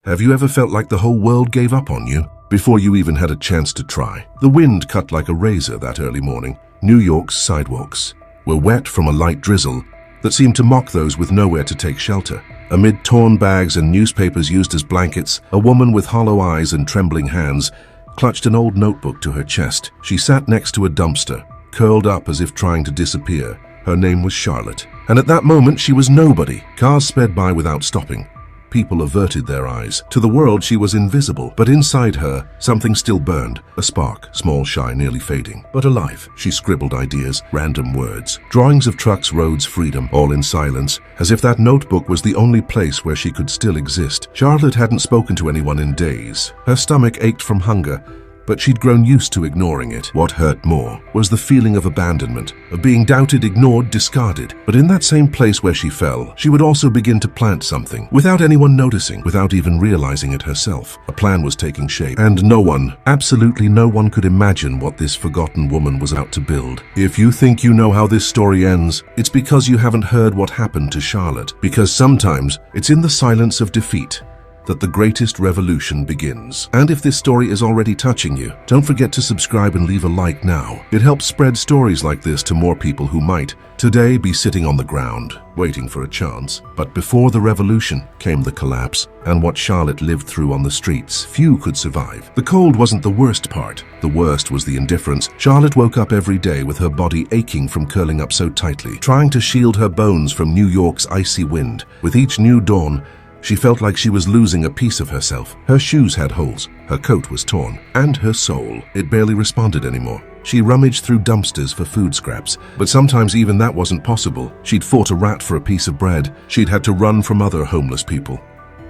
Have you ever felt like the whole world gave up on you before you even had a chance to try? The wind cut like a razor that early morning. New York's sidewalks were wet from a light drizzle that seemed to mock those with nowhere to take shelter. Amid torn bags and newspapers used as blankets, a woman with hollow eyes and trembling hands clutched an old notebook to her chest. She sat next to a dumpster, curled up as if trying to disappear. Her name was Charlotte, and at that moment she was nobody. Cars sped by without stopping. People averted their eyes. To the world, she was invisible, but inside her, something still burned. A spark, small, shy, nearly fading, but alive. She scribbled ideas, random words, drawings of trucks, roads, freedom, all in silence, as if that notebook was the only place where she could still exist. Charlotte hadn't spoken to anyone in days. Her stomach ached from hunger, but she'd grown used to ignoring it. What hurt more was the feeling of abandonment, of being doubted, ignored, discarded. But in that same place where she fell, she would also begin to plant something, without anyone noticing, without even realizing it herself. A plan was taking shape, and no one, absolutely no one, could imagine what this forgotten woman was out to build. If you think you know how this story ends, it's because you haven't heard what happened to Charlotte. Because sometimes it's in the silence of defeat that the greatest revolution begins. And if this story is already touching you, don't forget to subscribe and leave a like now. It helps spread stories like this to more people who might today be sitting on the ground, waiting for a chance. But before the revolution came the collapse, and what Charlotte lived through on the streets, few could survive. The cold wasn't the worst part. The worst was the indifference. Charlotte woke up every day with her body aching from curling up so tightly, trying to shield her bones from New York's icy wind. With each new dawn, she felt like she was losing a piece of herself. Her shoes had holes, her coat was torn, and her soul, it barely responded anymore. She rummaged through dumpsters for food scraps, but sometimes even that wasn't possible. She'd fought a rat for a piece of bread. She'd had to run from other homeless people,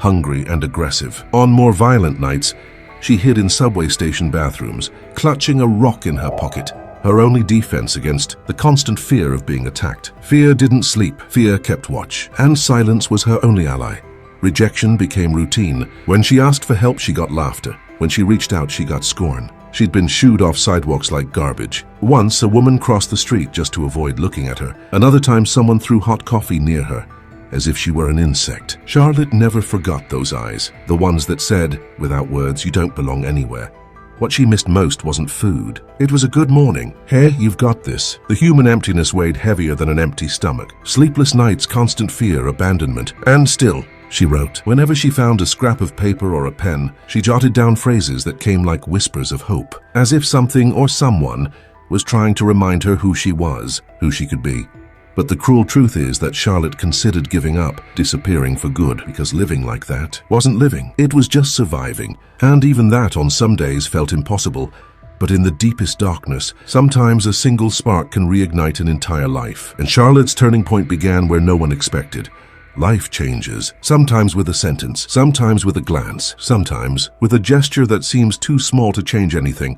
hungry and aggressive. On more violent nights, she hid in subway station bathrooms, clutching a rock in her pocket, her only defense against the constant fear of being attacked. Fear didn't sleep. Fear kept watch, and silence was her only ally. Rejection became routine. When she asked for help, she got laughter. When she reached out, she got scorn. She'd been shooed off sidewalks like garbage. Once, a woman crossed the street just to avoid looking at her. Another time, someone threw hot coffee near her, as if she were an insect. Charlotte never forgot those eyes, the ones that said, without words, you don't belong anywhere. What she missed most wasn't food. It was a good morning. Hey, you've got this. The human emptiness weighed heavier than an empty stomach. Sleepless nights, constant fear, abandonment. And still, she wrote. Whenever she found a scrap of paper or a pen, she jotted down phrases that came like whispers of hope, as if something or someone was trying to remind her who she was, who she could be. But the cruel truth is that Charlotte considered giving up, disappearing for good, because living like that wasn't living. It was just surviving, and even that on some days felt impossible. But in the deepest darkness, sometimes a single spark can reignite an entire life. And Charlotte's turning point began where no one expected. Life changes, sometimes with a sentence, sometimes with a glance, sometimes with a gesture that seems too small to change anything,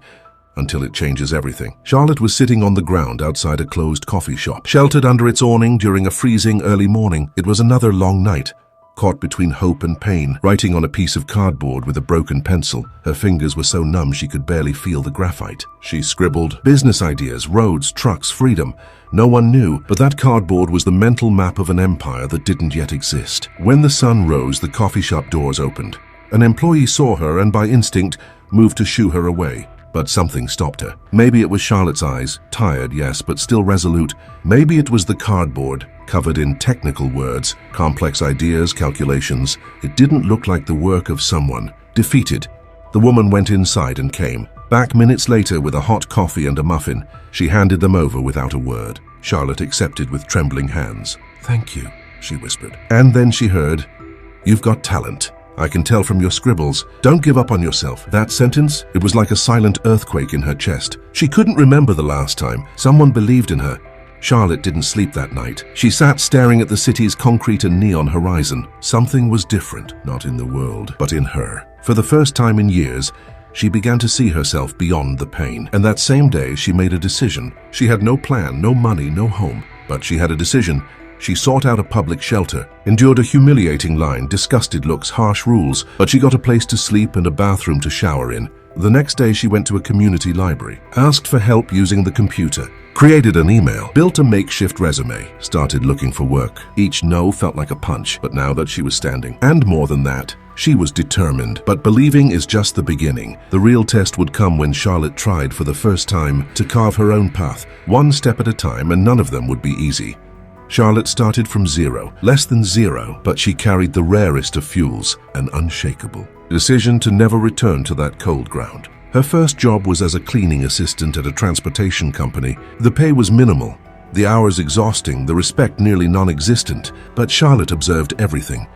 until it changes everything. Charlotte was sitting on the ground outside a closed coffee shop, sheltered under its awning during a freezing early morning. It was another long night, caught between hope and pain, writing on a piece of cardboard with a broken pencil. Her fingers were so numb she could barely feel the graphite. She scribbled business ideas, roads, trucks, freedom. No one knew, but that cardboard was the mental map of an empire that didn't yet exist. When the sun rose, the coffee shop doors opened. An employee saw her and by instinct moved to shoo her away. But something stopped her. Maybe it was Charlotte's eyes, tired, yes, but still resolute. Maybe it was the cardboard, covered in technical words, complex ideas, calculations. It didn't look like the work of someone. Defeated, the woman went inside and came back minutes later with a hot coffee and a muffin. She handed them over without a word. Charlotte accepted with trembling hands. "Thank you," she whispered. And then she heard, "You've got talent. I can tell from your scribbles. Don't give up on yourself." That sentence, it was like a silent earthquake in her chest. She couldn't remember the last time someone believed in her. Charlotte didn't sleep that night. She sat staring at the city's concrete and neon horizon. Something was different, not in the world, but in her. For the first time in years, she began to see herself beyond the pain. And that same day, she made a decision. She had no plan, no money, no home, but she had a decision. She sought out a public shelter, endured a humiliating line, disgusted looks, harsh rules, but she got a place to sleep and a bathroom to shower in. The next day she went to a community library, asked for help using the computer, created an email, built a makeshift resume, started looking for work. Each no felt like a punch, but now that she was standing, and more than that, she was determined. But believing is just the beginning. The real test would come when Charlotte tried for the first time to carve her own path, one step at a time, and none of them would be easy. Charlotte started from zero, less than zero, but she carried the rarest of fuels, an unshakable decision to never return to that cold ground. Her first job was as a cleaning assistant at a transportation company. The pay was minimal, the hours exhausting, the respect nearly non-existent, but Charlotte observed everything.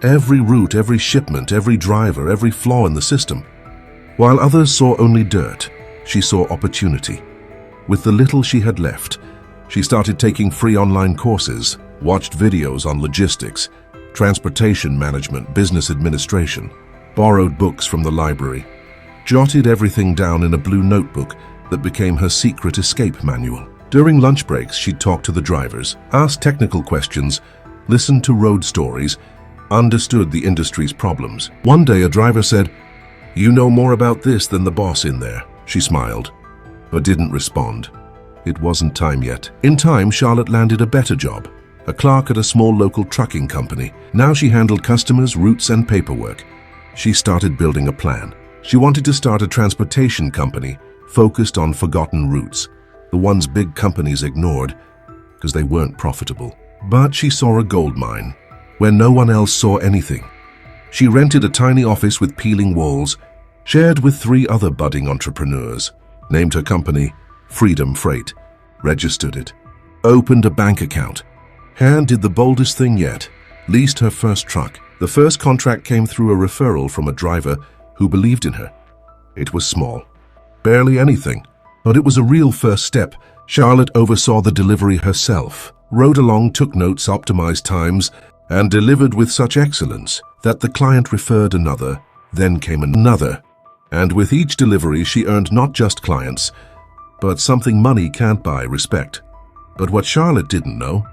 Every route, every shipment, every driver, every flaw in the system. While others saw only dirt, she saw opportunity. With the little she had left, she started taking free online courses, watched videos on logistics, transportation management, business administration, borrowed books from the library, jotted everything down in a blue notebook that became her secret escape manual. During lunch breaks, she'd talk to the drivers, ask technical questions, listen to road stories, understood the industry's problems. One day a driver said, "You know more about this than the boss in there." She smiled, but didn't respond. It wasn't time yet. In time, Charlotte landed a better job, a clerk at a small local trucking company. Now she handled customers, routes, and paperwork. She started building a plan. She wanted to start a transportation company focused on forgotten routes, the ones big companies ignored because they weren't profitable. But she saw a gold mine where no one else saw anything. She rented a tiny office with peeling walls, shared with 3 other budding entrepreneurs, named her company Freedom Freight, registered it, opened a bank account, and did the boldest thing yet, leased her first truck. The first contract came through a referral from a driver who believed in her. It was small, barely anything, but it was a real first step. Charlotte oversaw the delivery herself, rode along, took notes, optimized times, and delivered with such excellence that the client referred another, then came another. And with each delivery, she earned not just clients, but something money can't buy, respect. But what Charlotte didn't know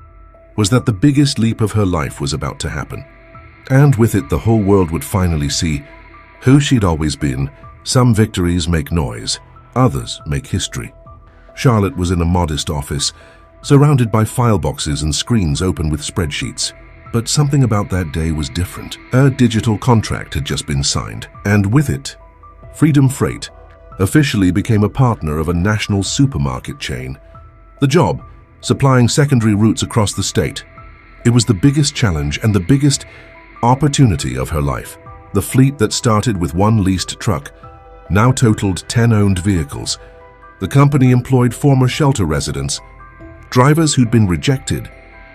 was that the biggest leap of her life was about to happen. And with it, the whole world would finally see who she'd always been. Some victories make noise, others make history. Charlotte was in a modest office, surrounded by file boxes and screens open with spreadsheets. But something about that day was different. A digital contract had just been signed, and with it, Freedom Freight officially became a partner of a national supermarket chain. The job, supplying secondary routes across the state. It was the biggest challenge and the biggest opportunity of her life. The fleet that started with 1 leased truck now totaled 10 owned vehicles. The company employed former shelter residents, drivers who'd been rejected,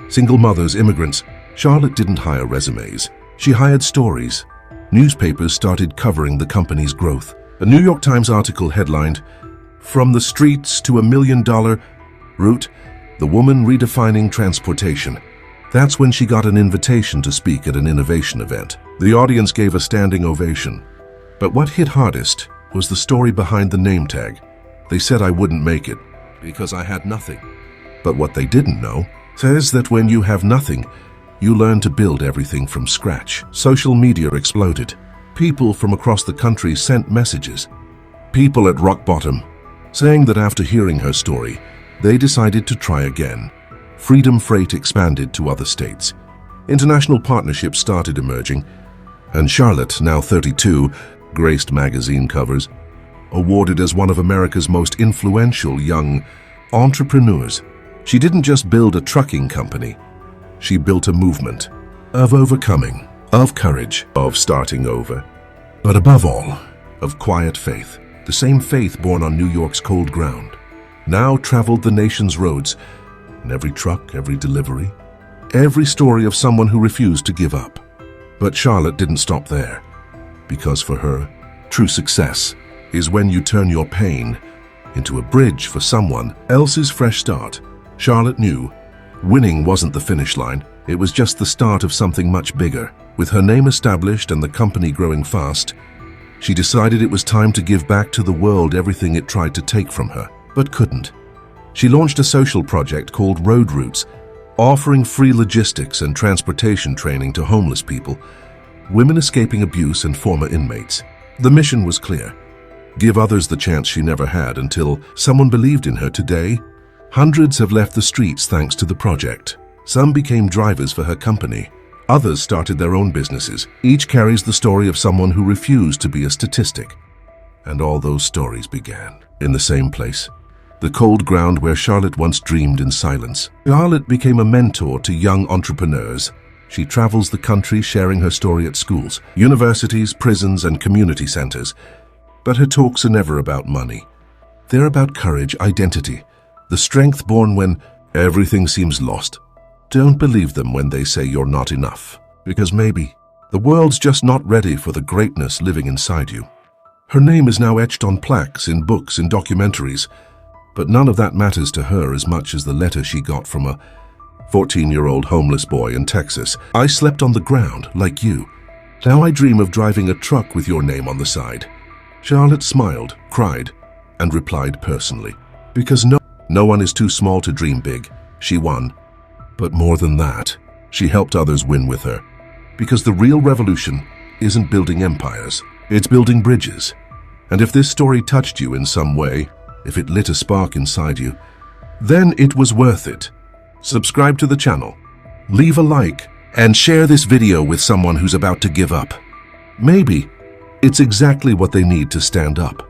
single mothers, immigrants. Charlotte didn't hire resumes. She hired stories. Newspapers started covering the company's growth. A New York Times article headlined, "From the Streets to $1 Million Route, the Woman Redefining Transportation." That's when she got an invitation to speak at an innovation event. The audience gave a standing ovation. But what hit hardest was the story behind the name tag. They said I wouldn't make it because I had nothing. But what they didn't know says that when you have nothing, you learn to build everything from scratch. Social media exploded. People from across the country sent messages. People at rock bottom, saying that after hearing her story, they decided to try again. Freedom Freight expanded to other states. International partnerships started emerging, and Charlotte, now 32, graced magazine covers, awarded as one of America's most influential young entrepreneurs. She didn't just build a trucking company. She built a movement of overcoming, of courage, of starting over, but above all, of quiet faith. The same faith born on New York's cold ground now traveled the nation's roads, in every truck, every delivery, every story of someone who refused to give up. But Charlotte didn't stop there, because for her, true success is when you turn your pain into a bridge for someone else's fresh start. Charlotte knew winning wasn't the finish line, it was just the start of something much bigger. With her name established and the company growing fast, she decided it was time to give back to the world everything it tried to take from her, but couldn't. She launched a social project called Road Routes, offering free logistics and transportation training to homeless people, women escaping abuse, and former inmates. The mission was clear: give others the chance she never had until someone believed in her. Today, hundreds have left the streets thanks to the project. Some became drivers for her company. Others started their own businesses. Each carries the story of someone who refused to be a statistic. And all those stories began in the same place, the cold ground where Charlotte once dreamed in silence. Charlotte became a mentor to young entrepreneurs. She travels the country sharing her story at schools, universities, prisons, and community centers. But her talks are never about money. They're about courage, identity, the strength born when everything seems lost. Don't believe them when they say you're not enough, because maybe the world's just not ready for the greatness living inside you. Her name is now etched on plaques, in books, in documentaries, but none of that matters to her as much as the letter she got from a 14-year-old homeless boy in Texas. I slept on the ground, like you. Now I dream of driving a truck with your name on the side. Charlotte smiled, cried, and replied personally. Because no one is too small to dream big. She won. But more than that, she helped others win with her. Because the real revolution isn't building empires, it's building bridges. And if this story touched you in some way, if it lit a spark inside you, then it was worth it. Subscribe to the channel, leave a like, and share this video with someone who's about to give up. Maybe it's exactly what they need to stand up.